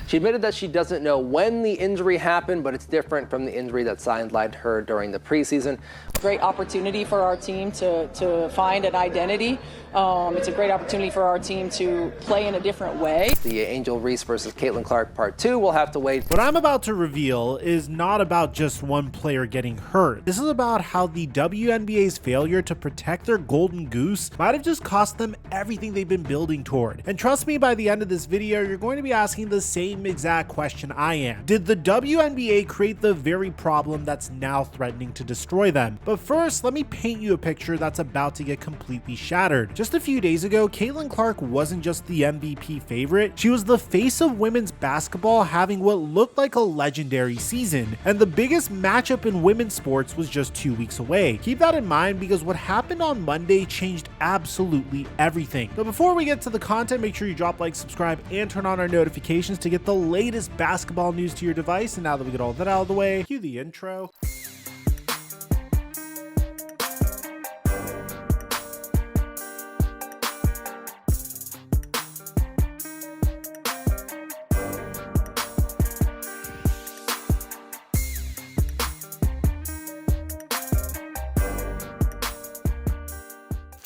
She admitted that she doesn't know when the injury happened, but it's different from the injury that sidelined her during the preseason. Great opportunity for our team to find an identity. It's a great opportunity for our team to play in a different way. The Angel Reese versus Caitlin Clark Part 2 will have to wait. What I'm about to reveal is not about just one player getting hurt. This is about how the WNBA's failure to protect their golden goose might have just cost them everything they've been building toward. And trust me, by the end of this video, you're going to be asking the same exact question I am. Did the WNBA create the very problem that's now threatening to destroy them? But first, let me paint you a picture that's about to get completely shattered. Just a few days ago, Caitlin Clark wasn't just the MVP favorite, she was the face of women's basketball, having what looked like a legendary season. And the biggest matchup in women's sports was just 2 weeks away. Keep that in mind because what happened on Monday changed absolutely everything. But before we get to the content, make sure you drop like, subscribe, and turn on our notifications to get the latest basketball news to your device. And now that we get all that out of the way, cue the intro.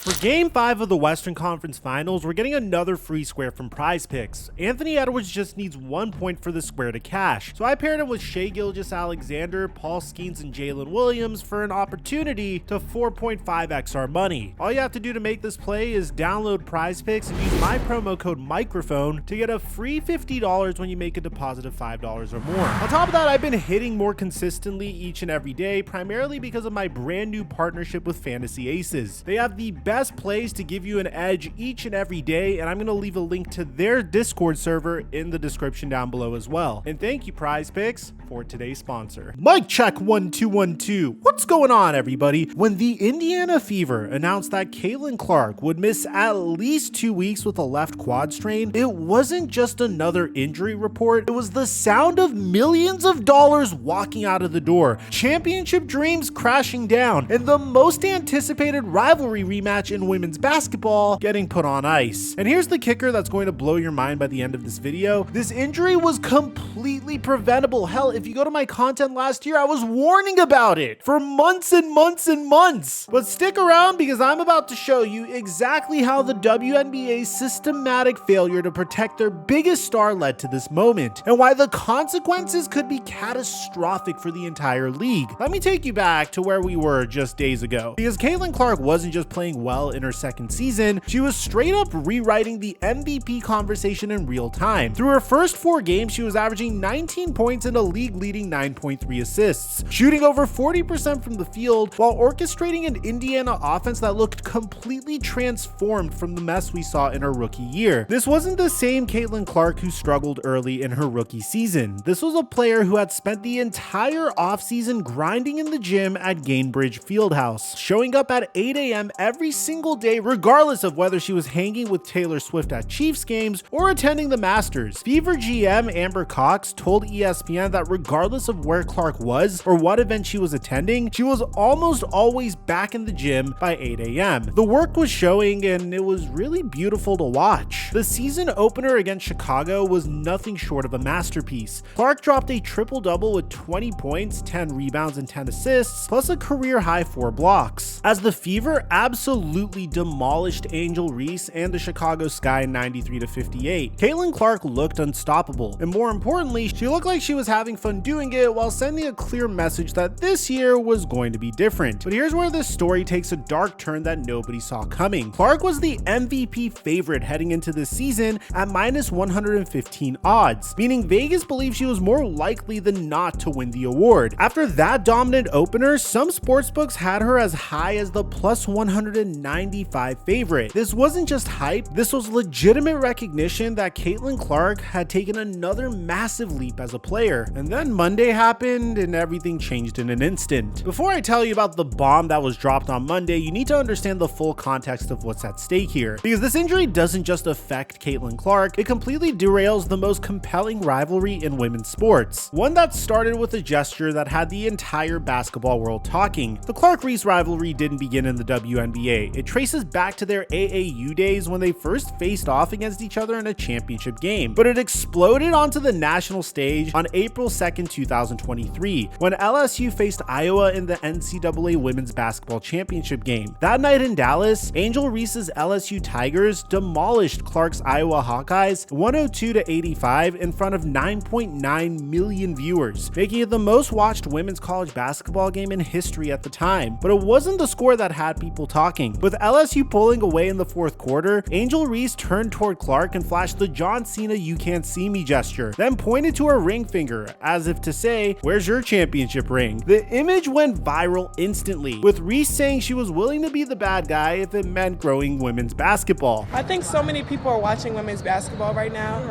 For Game 5 of the Western Conference Finals, we're getting another free square from Prize Picks. Anthony Edwards just needs 1 point for the square to cash, so I paired him with Shai Gilgeous-Alexander, Paul Skeens, and Jalen Williams for an opportunity to 4.5x our money. All you have to do to make this play is download Prize Picks and use my promo code MICROPHONE to get a free $50 when you make a deposit of $5 or more. On top of that, I've been hitting more consistently each and every day, primarily because of my brand new partnership with Fantasy Aces. They have the best plays to give you an edge each and every day, and I'm going to leave a link to their Discord server in the description down below as well. And thank you, Prize Picks, for today's sponsor. Mic check 1 2 1 2. What's going on, everybody? When the Indiana Fever announced that Caitlin Clark would miss at least 2 weeks with a left quad strain, it wasn't just another injury report. It was the sound of millions of dollars walking out of the door, championship dreams crashing down, and the most anticipated rivalry rematch in women's basketball getting put on ice. And here's the kicker that's going to blow your mind by the end of this video. This injury was completely preventable. Hell, if you go to my content last year, I was warning about it for months and months and months. But stick around because I'm about to show you exactly how the WNBA's systematic failure to protect their biggest star led to this moment, and why the consequences could be catastrophic for the entire league. Let me take you back to where we were just days ago, because Caitlin Clark wasn't just playing well in her second season, she was straight up rewriting the MVP conversation in real time. Through her first 4 games, she was averaging 19 points and a league-leading 9.3 assists, shooting over 40% from the field, while orchestrating an Indiana offense that looked completely transformed from the mess we saw in her rookie year. This wasn't the same Caitlin Clark who struggled early in her rookie season. This was a player who had spent the entire offseason grinding in the gym at Gainbridge Fieldhouse, showing up at 8 a.m. every single day, regardless of whether she was hanging with Taylor Swift at Chiefs games or attending the Masters. Fever GM Amber Cox told ESPN that regardless of where Clark was or what event she was attending, she was almost always back in the gym by 8 a.m. The work was showing, and it was really beautiful to watch. The season opener against Chicago was nothing short of a masterpiece. Clark dropped a triple-double with 20 points, 10 rebounds, and 10 assists, plus a career-high 4 blocks, as the Fever absolutely demolished Angel Reese and the Chicago Sky 93-58. Caitlin Clark looked unstoppable, and more importantly, she looked like she was having fun doing it while sending a clear message that this year was going to be different. But here's where this story takes a dark turn that nobody saw coming. Clark was the MVP favorite heading into this season at minus 115 odds, meaning Vegas believed she was more likely than not to win the award. After that dominant opener, some sportsbooks had her as high as the plus 195 favorite. This wasn't just hype, this was legitimate recognition that Caitlin Clark had taken another massive leap as a player. And then Monday happened and everything changed in an instant. Before I tell you about the bomb that was dropped on Monday, you need to understand the full context of what's at stake here, because this injury doesn't just affect Caitlin Clark, it completely derails the most compelling rivalry in women's sports. One that started with a gesture that had the entire basketball world talking. The Clark-Reese rivalry didn't begin in the WNBA, It traces back to their AAU days when they first faced off against each other in a championship game, but it exploded onto the national stage on April 2nd, 2023, when LSU faced Iowa in the NCAA Women's Basketball Championship game. That night in Dallas, Angel Reese's LSU Tigers demolished Clark's Iowa Hawkeyes 102-85 in front of 9.9 million viewers, making it the most watched women's college basketball game in history at the time. But it wasn't the score that had people talking. With LSU pulling away in the fourth quarter, Angel Reese turned toward Clark and flashed the John Cena "you can't see me" gesture, then pointed to her ring finger as if to say, "Where's your championship ring?" The image went viral instantly, with Reese saying she was willing to be the bad guy if it meant growing women's basketball. I think so many people are watching women's basketball right now.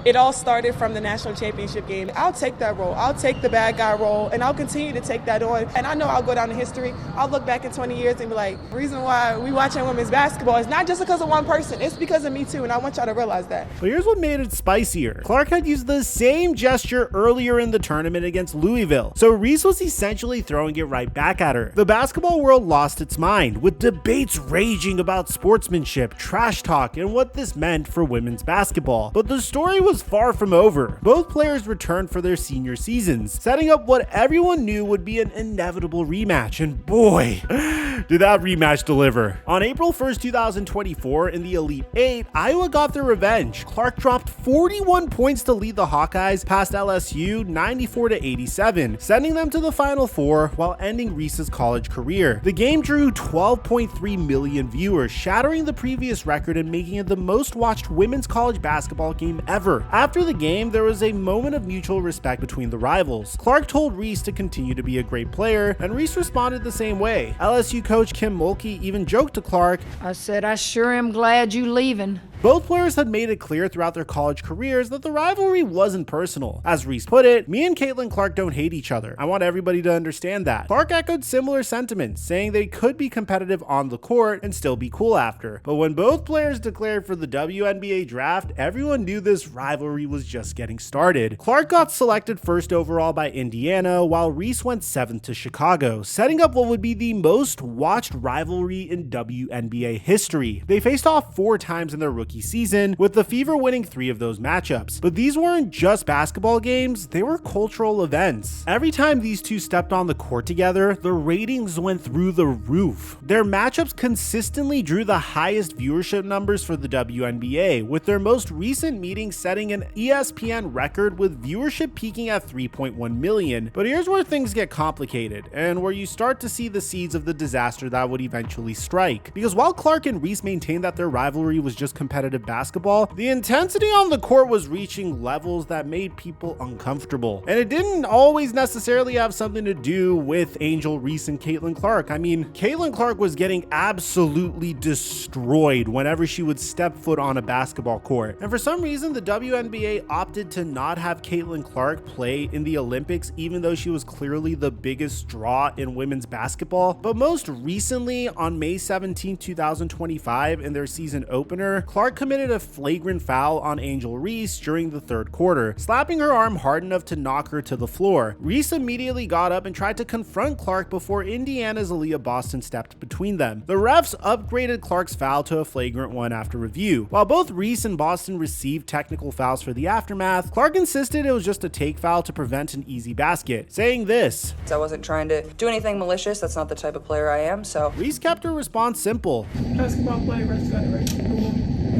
It all started from the national championship game. I'll take that role. I'll take the bad guy role, and I'll continue to take that on. And I know I'll go down in history. I'll look back in 20 years and be like, the reason why we watching women's basketball is not just because of one person. It's because of me too, and I want y'all to realize that. But here's what made it spicier. Clark had used the same gesture earlier in the tournament against Louisville, so Reese was essentially throwing it right back at her. The basketball world lost its mind, with debates raging about sportsmanship, trash talk, and what this meant for women's basketball. But the story was far from over. Both players returned for their senior seasons, setting up what everyone knew would be an inevitable rematch, and boy, did that rematch deliver. On April 1st, 2024, in the Elite Eight, Iowa got their revenge. Clark dropped 41 points to lead the Hawkeyes past LSU 94-87, sending them to the Final Four while ending Reese's college career. The game drew 12.3 million viewers, shattering the previous record and making it the most watched women's college basketball game ever. After the game, there was a moment of mutual respect between the rivals. Clark told Reese to continue to be a great player, and Reese responded the same way. LSU coach Kim Mulkey even joked to Clark, I said, I sure am glad you leaving. Both players had made it clear throughout their college careers that the rivalry wasn't personal. As Reese put it, "Me and Caitlin Clark don't hate each other. I want everybody to understand that." Clark echoed similar sentiments, saying they could be competitive on the court and still be cool after. But when both players declared for the WNBA draft, everyone knew this rivalry was just getting started. Clark got selected first overall by Indiana, while Reese went 7th to Chicago, setting up what would be the most watched rivalry in WNBA history. They faced off 4 times in their rookie season, with the Fever winning 3 of those matchups. But these weren't just basketball games, they were cultural events. Every time these two stepped on the court together, the ratings went through the roof. Their matchups consistently drew the highest viewership numbers for the WNBA, with their most recent meeting setting an ESPN record with viewership peaking at 3.1 million. But here's where things get complicated, and where you start to see the seeds of the disaster that would eventually strike. Because while Clark and Reese maintained that their rivalry was just competitive basketball, the intensity on the court was reaching levels that made people uncomfortable. And it didn't always necessarily have something to do with Angel Reese and Caitlin Clark. I mean, Caitlin Clark was getting absolutely destroyed whenever she would step foot on a basketball court. And for some reason, the WNBA opted to not have Caitlin Clark play in the Olympics, even though she was clearly the biggest draw in women's basketball. But most recently, on May 17, 2025, in their season opener, Clark committed a flagrant foul on Angel Reese during the third quarter, slapping her arm hard enough to knock her to the floor. Reese immediately got up and tried to confront Clark before Indiana's Aaliyah Boston stepped between them. The refs upgraded Clark's foul to a flagrant one after review. While both Reese and Boston received technical fouls for the aftermath, Clark insisted it was just a take foul to prevent an easy basket, saying this: I wasn't trying to do anything malicious. That's not the type of player I am, so. Reese kept her response simple. Basketball player,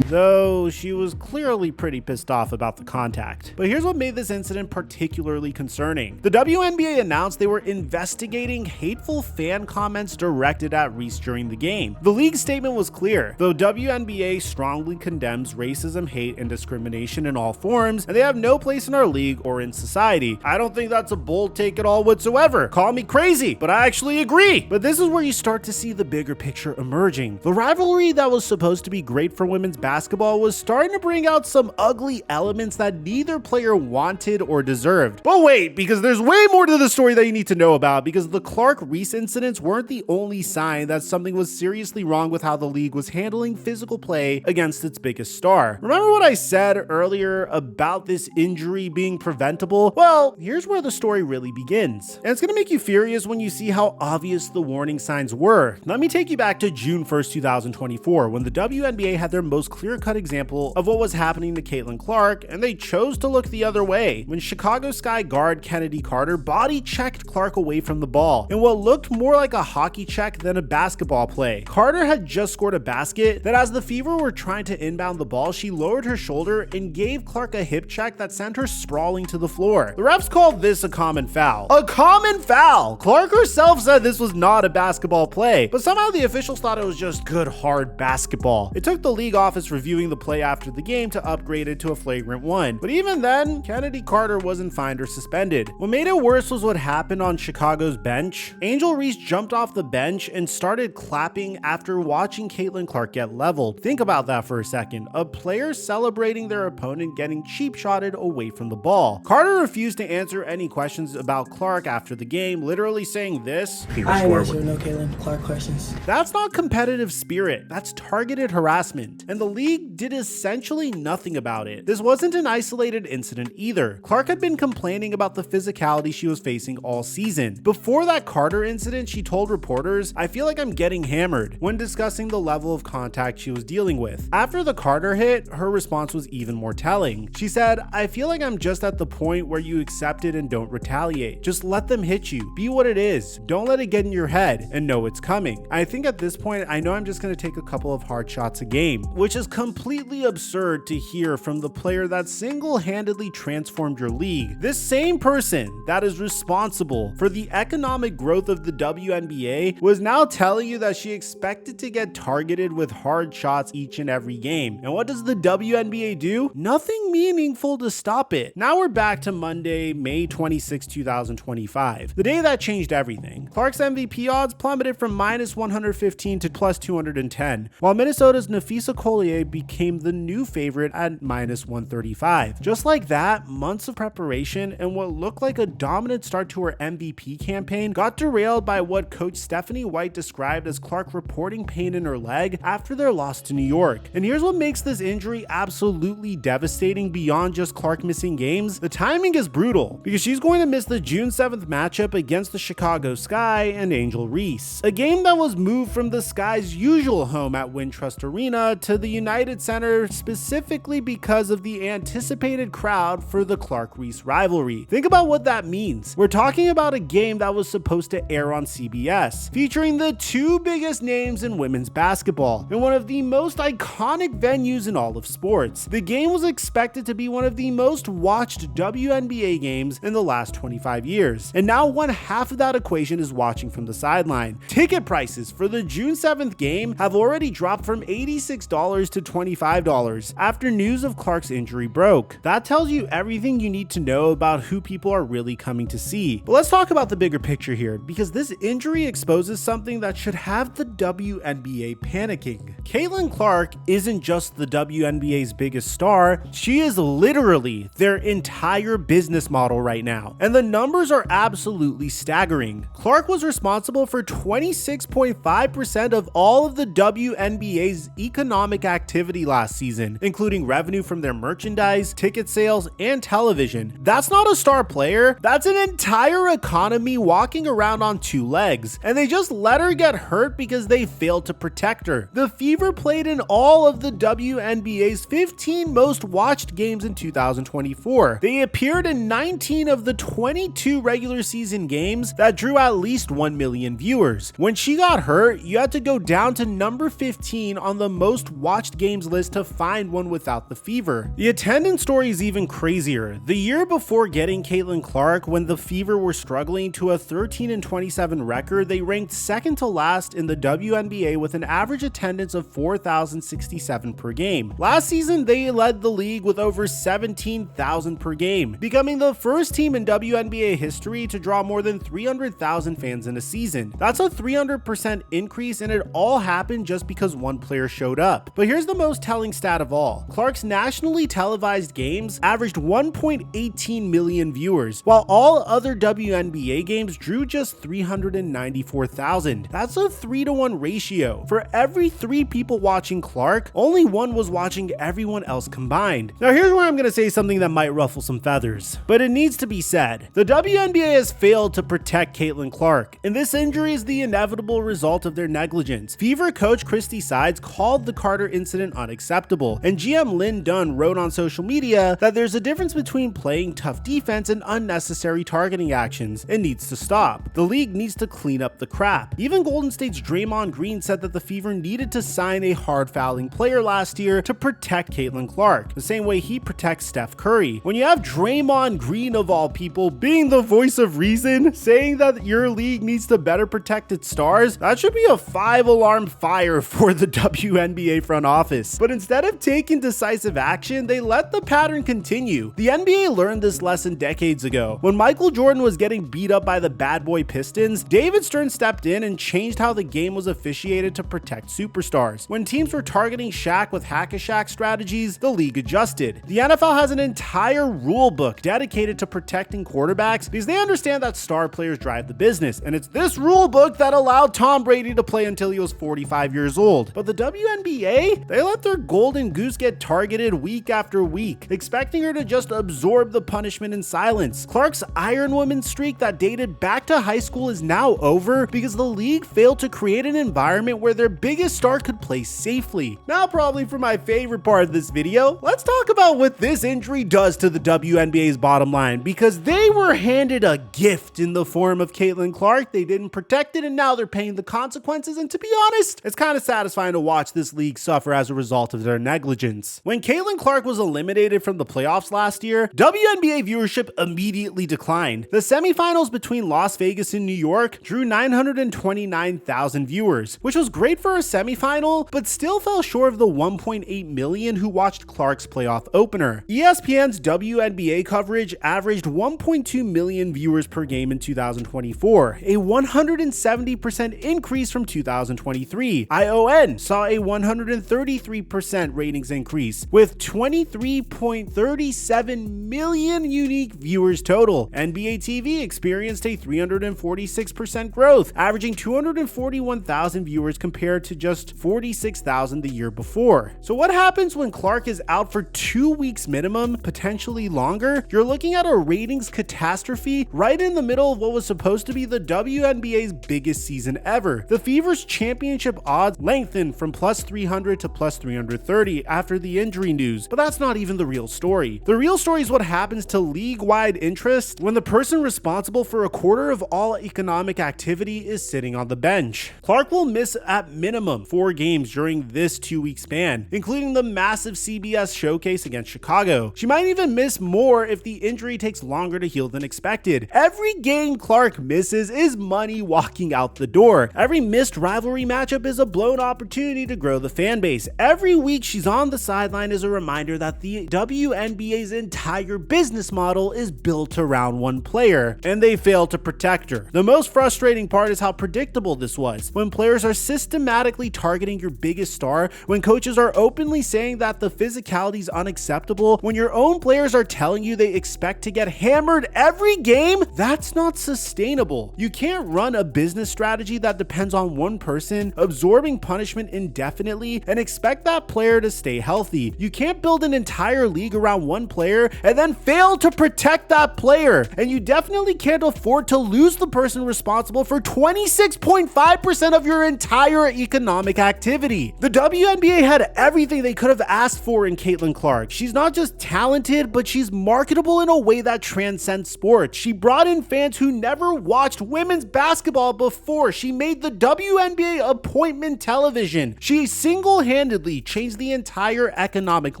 though she was clearly pretty pissed off about the contact. But here's what made this incident particularly concerning. The WNBA announced they were investigating hateful fan comments directed at Reese during the game. The league's statement was clear. The WNBA strongly condemns racism, hate, and discrimination in all forms, and they have no place in our league or in society. I don't think that's a bold take at all whatsoever. Call me crazy, but I actually agree. But this is where you start to see the bigger picture emerging. The rivalry that was supposed to be great for women's basketball basketball was starting to bring out some ugly elements that neither player wanted or deserved. But wait, because there's way more to the story that you need to know about, because the Clark Reese incidents weren't the only sign that something was seriously wrong with how the league was handling physical play against its biggest star. Remember what I said earlier about this injury being preventable? Well, here's where the story really begins. And it's gonna make you furious when you see how obvious the warning signs were. Let me take you back to June 1st, 2024, when the WNBA had their most clear-cut example of what was happening to Caitlin Clark, and they chose to look the other way when Chicago Sky guard Kennedy Carter body-checked Clark away from the ball in what looked more like a hockey check than a basketball play. Carter had just scored a basket that, as the Fever were trying to inbound the ball, she lowered her shoulder and gave Clark a hip check that sent her sprawling to the floor. The refs called this a common foul. A common foul! Clark herself said this was not a basketball play, but somehow the officials thought it was just good hard basketball. It took the league office reviewing the play after the game to upgrade it to a flagrant one. But even then, Kennedy Carter wasn't fined or suspended. What made it worse was what happened on Chicago's bench. Angel Reese jumped off the bench and started clapping after watching Caitlin Clark get leveled. Think about that for a second. A player celebrating their opponent getting cheap shotted away from the ball. Carter refused to answer any questions about Clark after the game, literally saying this: I ain't answering no Caitlin Clark questions. That's not competitive spirit, that's targeted harassment, and the league did essentially nothing about it. This wasn't an isolated incident either. Clark had been complaining about the physicality she was facing all season. Before that Carter incident, she told reporters, "I feel like I'm getting hammered," when discussing the level of contact she was dealing with. After the Carter hit, her response was even more telling. She said, "I feel like I'm just at the point where you accept it and don't retaliate. Just let them hit you. Be what it is. Don't let it get in your head and know it's coming. I think at this point, I know I'm just going to take a couple of hard shots a game," which is completely absurd to hear from the player that single-handedly transformed your league. This same person that is responsible for the economic growth of the WNBA was now telling you that she expected to get targeted with hard shots each and every game. And what does the WNBA do? Nothing meaningful to stop it. Now we're back to Monday, May 26, 2025, the day that changed everything. Clark's MVP odds plummeted from -115 to +210, while Minnesota's Nafisa Collier became the new favorite at -135. Just like that, months of preparation and what looked like a dominant start to her MVP campaign got derailed by what coach Stephanie White described as Clark reporting pain in her leg after their loss to New York. And here's what makes this injury absolutely devastating beyond just Clark missing games. The timing is brutal, because she's going to miss the June 7th matchup against the Chicago Sky and Angel Reese, a game that was moved from the Sky's usual home at Wintrust Arena to the United Center specifically because of the anticipated crowd for the Clark Reese rivalry. Think about what that means. We're talking about a game that was supposed to air on CBS, featuring the two biggest names in women's basketball in one of the most iconic venues in all of sports. The game was expected to be one of the most watched WNBA games in the last 25 years, and now one half of that equation is watching from the sideline. Ticket prices for the June 7th game have already dropped from $86 to $25 after news of Clark's injury broke. That tells you everything you need to know about who people are really coming to see. But let's talk about the bigger picture here, because this injury exposes something that should have the WNBA panicking. Caitlin Clark isn't just the WNBA's biggest star, she is literally their entire business model right now, and the numbers are absolutely staggering. Clark was responsible for 26.5% of all of the WNBA's economic activity last season, including revenue from their merchandise, ticket sales, and television. That's not a star player, that's an entire economy walking around on two legs, and they just let her get hurt because they failed to protect her. The Fever played in all of the WNBA's 15 most watched games in 2024. They appeared in 19 of the 22 regular season games that drew at least 1 million viewers. When she got hurt, you had to go down to number 15 on the most watched games list to find one without the Fever. The attendance story is even crazier. The year before getting Caitlin Clark, when the Fever were struggling to a 13-27 record, they ranked second to last in the WNBA with an average attendance of 4,067 per game. Last season, they led the league with over 17,000 per game, becoming the first team in WNBA history to draw more than 300,000 fans in a season. That's a 300% increase, and it all happened just because one player showed up. But here's the most telling stat of all. Clark's nationally televised games averaged 1.18 million viewers, while all other WNBA games drew just 394,000. That's a 3-to-1 ratio. For every 3 people watching Clark, only 1 was watching everyone else combined. Now here's where I'm going to say something that might ruffle some feathers, but it needs to be said. The WNBA has failed to protect Caitlin Clark, and this injury is the inevitable result of their negligence. Fever coach Christy Sides called the Carter incident unacceptable, and GM Lynn Dunn wrote on social media that there's a difference between playing tough defense and unnecessary targeting actions. It needs to stop. The league needs to clean up the crap. Even Golden State's Draymond Green said that the Fever needed to sign a hard fouling player last year to protect Caitlin Clark, the same way he protects Steph Curry. When you have Draymond Green, of all people, being the voice of reason, saying that your league needs to better protect its stars, that should be a 5-alarm fire for the WNBA front office. But instead of taking decisive action, they let the pattern continue. The NBA learned this lesson decades ago. When Michael Jordan was getting beat up by the bad boy Pistons, David Stern stepped in and changed how the game was officiated to protect superstars. When teams were targeting Shaq with hack-a-Shaq strategies, the league adjusted. The NFL has an entire rule book dedicated to protecting quarterbacks because they understand that star players drive the business, and it's this rule book that allowed Tom Brady to play until he was 45 years old. But the WNBA, they let their golden goose get targeted week after week, expecting her to just absorb the punishment in silence. Clark's Iron Woman streak that dated back to high school is now over because the league failed to create an environment where their biggest star could play safely. Now, probably for my favorite part of this video, let's talk about what this injury does to the WNBA's bottom line, because they were handed a gift in the form of Caitlin Clark. They didn't protect it, and now they're paying the consequences, and to be honest, it's kind of satisfying to watch this league suffer as a result of their negligence. When Caitlin Clark was eliminated from the playoffs last year, WNBA viewership immediately declined. The semifinals between Las Vegas and New York drew 929,000 viewers, which was great for a semifinal, but still fell short of the 1.8 million who watched Clark's playoff opener. ESPN's WNBA coverage averaged 1.2 million viewers per game in 2024, a 170% increase from 2023. ION saw a 133% ratings increase, with 23.37 million unique viewers total. NBA TV experienced a 346% growth, averaging 241,000 viewers compared to just 46,000 the year before. So what happens when Clark is out for 2 weeks minimum, potentially longer? You're looking at a ratings catastrophe right in the middle of what was supposed to be the WNBA's biggest season ever. The Fever's championship odds lengthened from plus 300 to plus 330 after the injury news, but that's not even the real story. The real story is what happens to league-wide interest when the person responsible for a quarter of all economic activity is sitting on the bench. Clark will miss at minimum 4 games during this 2-week span, including the massive CBS showcase against Chicago. She might even miss more if the injury takes longer to heal than expected. Every game Clark misses is money walking out the door. Every missed rivalry matchup is a blown opportunity to grow the fan base. Every week she's on the sideline is a reminder that the WNBA's entire business model is built around one player, and they fail to protect her. The most frustrating part is how predictable this was. When players are systematically targeting your biggest star, when coaches are openly saying that the physicality is unacceptable, when your own players are telling you they expect to get hammered every game, that's not sustainable. You can't run a business strategy that depends on one person absorbing punishment indefinitely and expect that player to stay healthy. You can't build an entire league around one player and then fail to protect that player. And you definitely can't afford to lose the person responsible for 26.5% of your entire economic activity. The WNBA had everything they could have asked for in Caitlin Clark. She's not just talented, but she's marketable in a way that transcends sports. She brought in fans who never watched women's basketball before. She made the WNBA appointment television. She single-handedly changed the entire economic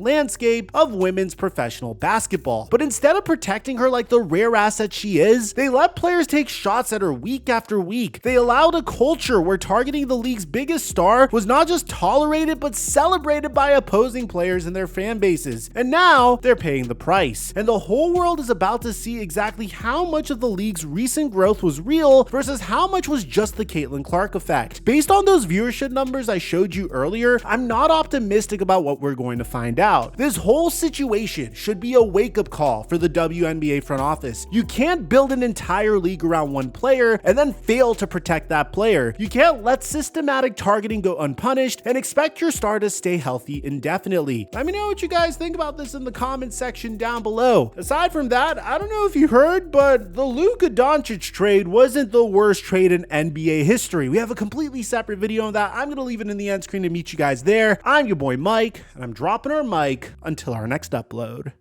landscape of women's professional basketball. But instead of protecting her like the rare asset she is, they let players take shots at her week after week. They allowed a culture where targeting the league's biggest star was not just tolerated but celebrated by opposing players and their fan bases. And now they're paying the price. And the whole world is about to see exactly how much of the league's recent growth was real versus how much was just the Caitlin Clark effect. Based on those viewership numbers I showed you earlier, I'm I'm not optimistic about what we're going to find out. This whole situation should be a wake-up call for the WNBA front office. You can't build an entire league around one player and then fail to protect that player. You can't let systematic targeting go unpunished and expect your star to stay healthy indefinitely. Let me know what you guys think about this in the comment section down below. Aside from that, I don't know if you heard, but the Luka Doncic trade wasn't the worst trade in NBA history. We have a completely separate video on that. I'm going to leave it in the end screen to meet you guys there. I'm your boy Mike, and I'm dropping our mic until our next upload.